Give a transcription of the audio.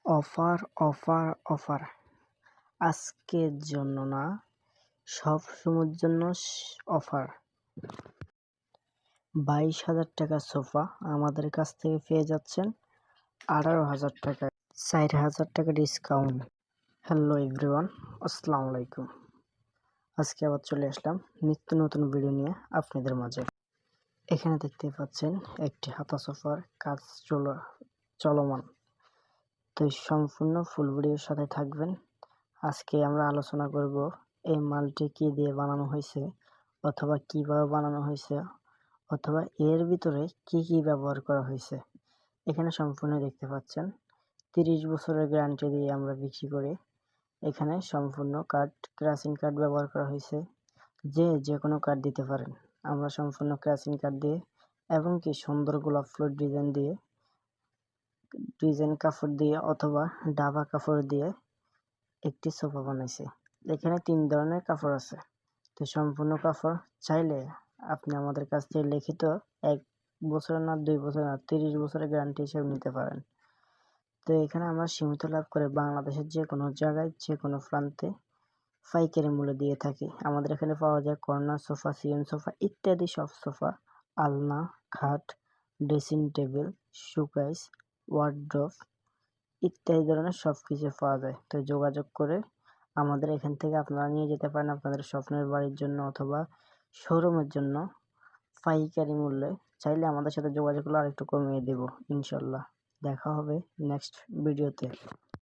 Offer offer offer আজকের জন্য না, সব সময়ের জন্য অফার। 22,000 টাকা সোফা আমাদের কাছ থেকে পেয়ে যাচ্ছেন 18,000 টাকায়, 4,000 টাকা ডিসকাউন্ট। হ্যালো এভরিওয়ান, আসসালামু আলাইকুম। আজকে আবার চলে আসলাম নিত্য নতুন ভিডিও নিয়ে আপনাদের মাঝে। এখানে দেখতে পাচ্ছেন একটি হাতা সোফার কাজ চলমান। তো সম্পূর্ণ ফুল ভিডিওর সাথে থাকবেন। আজকে আমরা আলোচনা করব এই মালটি কি দিয়ে বানানো হয়েছে, অথবা কিভাবে বানানো হয়েছে, অথবা এর ভিতরে কি কি ব্যবহার করা হয়েছে। এখানে সম্পূর্ণ দেখতে পাচ্ছেন 30 বছরের গ্যারান্টি দিয়ে আমরা বিক্রি করি। এখানে সম্পূর্ণ কাঠ, কেরাসিন কাঠ ব্যবহার করা হয়েছে। যে কোনো কাঠ দিতে পারেন। আমরা সম্পূর্ণ কেরাসিন কাঠ দিয়ে এবং কি সুন্দর গোলাপ ফুলের ডিজাইন কাপড় দিয়ে অথবা ডাবা কাপড় দিয়ে একটি সোফা বানাইছি। এখানে 3 ধরনের কাপড় আছে। তো সম্পূর্ণ কাপড় চাইলে আপনি আমাদের কাছ থেকে লিখিত 1 বছর না 2 বছর না 30 বছরের গ্যারান্টি হিসেবে নিতে পারেন। তো এখানে আমরা সীমিত লাভ করে বাংলাদেশের যে কোনো জায়গায় যে কোনো প্রান্তে পাইকারি মূল্য দিয়ে থাকি। আমাদের এখানে পাওয়া যায় কর্নার সোফা, সিএম সোফা ইত্যাদি সব সোফা, আলনা, খাট, ড্রেসিং টেবিল, শোকেস, ওয়ার্ড্রোব ইত্যাদি ধরনের সব কিছু পাওয়া যায়। তো যোগাযোগ করে আমাদের এখান থেকে আপনারা নিয়ে যেতে পারেন আপনাদের স্বপ্নের বাড়ির জন্য অথবা শোরুমের জন্য পাইকারি মূল্যে। চাইলে আমাদের সাথে যোগাযোগ করলে আরেকটু কমিয়ে দেব ইনশাল্লাহ। দেখা হবে নেক্সট ভিডিওতে।